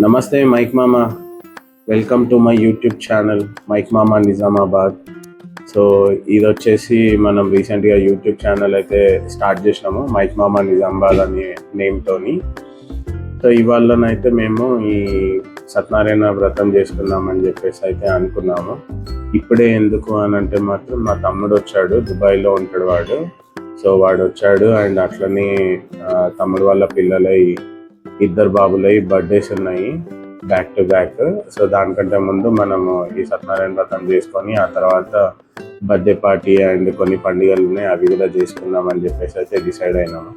నమస్తే Mike Mama, welcome to my YouTube channel Mike Mama Nizamabad. So ఇది వచ్చేసి మనం రీసెంట్గా యూట్యూబ్ ఛానల్ అయితే స్టార్ట్ చేసినాము, మైక్ మామా నిజామాబాద్ అనే నేమ్తోని. సో ఇవాళనైతే మేము ఈ సత్యనారాయణ వ్రతం చేసుకుందామని చెప్పేసి అయితే అనుకున్నాము. ఇప్పుడే ఎందుకు అని అంటే మాత్రం మా తమ్ముడు వచ్చాడు, దుబాయ్లో ఉంటాడు వాడు. సో వాడు వచ్చాడు అండ్ అట్లనే తమ్ముడు వాళ్ళ పిల్లలై ఇద్దరు బాబులై బర్త్డేస్ ఉన్నాయి బ్యాక్ టు బ్యాక్. సో దానికంటే ముందు మనము ఈ సత్యనారాయణ వ్రతం చేసుకొని ఆ తర్వాత బర్త్డే పార్టీ అండ్ కొన్ని పండుగలు ఉన్నాయి, అవి కూడా చేసుకుందామని చెప్పేసి అయితే డిసైడ్ అయినాము.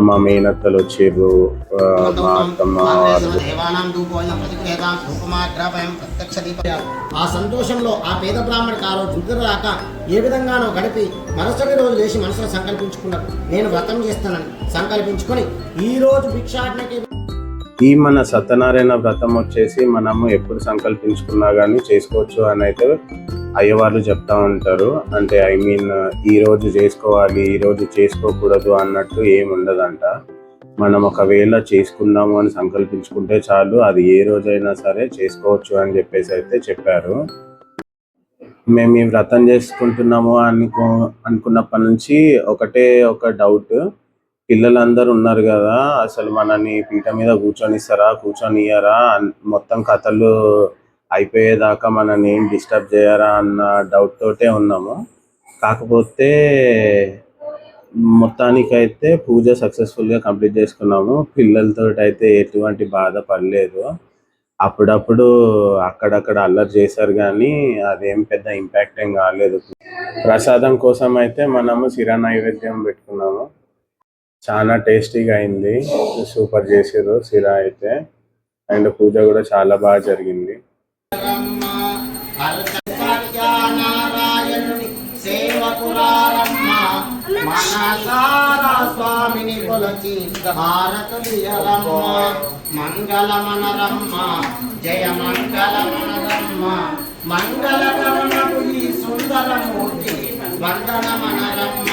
మా మేనత్తలు వచ్చిర్రు, మా అత్తమ్మ వాళ్ళు. ఆ సంతోషంలో ఆ పేద బ్రాహ్మణికి ఆ రోజు నిద్ర రాక ఏ విధంగానో గడిపి మరుసటి రోజు లేచి మనసులో సంకల్పించుకున్నారు, నేను వ్రతం చేస్తానని సంకల్పించుకొని ఈ రోజు భిక్షాటనకి. ఈ మన సత్యనారాయణ వ్రతం వచ్చేసి మనము ఎప్పుడు సంకల్పించుకున్నా కానీ చేసుకోవచ్చు అని అయితే అయ్యవాళ్ళు చెప్తా ఉంటారు. అంటే ఈ రోజు చేసుకోవాలి, ఈ రోజు చేసుకోకూడదు అన్నట్టు ఏమి ఉండదంట. మనం ఒకవేళ చేసుకుందాము అని సంకల్పించుకుంటే చాలు, అది ఏ రోజైనా సరే చేసుకోవచ్చు అని చెప్పేసి అయితే చెప్పారు. మేము ఈ వ్రతం చేసుకుంటున్నాము అనుకున్నప్పటి నుంచి ఒకటే ఒక డౌట్, పిల్లలందరూ ఉన్నారు కదా, అసలు మనని పీట మీద కూర్చొనియ్యారా, మొత్తం కథలు అయిపోయేదాకా మనని ఏం డిస్టర్బ్ చేయరా అన్న డౌట్ తోటే ఉన్నాము. కాకపోతే మొత్తానికైతే పూజ సక్సెస్ఫుల్గా కంప్లీట్ చేసుకున్నాము. పిల్లలతో అయితే ఎటువంటి బాధ పడలేదు. అప్పుడప్పుడు అక్కడక్కడ అల్లరి చేశారు కానీ అదేం పెద్ద ఇంపాక్ట్ ఏం కాలేదు. ప్రసాదం కోసం అయితే మనము సిరా నైవేద్యం పెట్టుకున్నాము, చాలా టేస్టీగా అయింది, సూపర్ చేసారు సిరా అయితే. అండ్ పూజ కూడా చాలా బాగా జరిగింది. స్వామిని కొలచి భారతీయరమ్మ మంగళమనరమ్మ జయ మంగళమనరమ్మ మంగళకరణము ఈ సుందరమూర్తి వందనమనరమ్మ.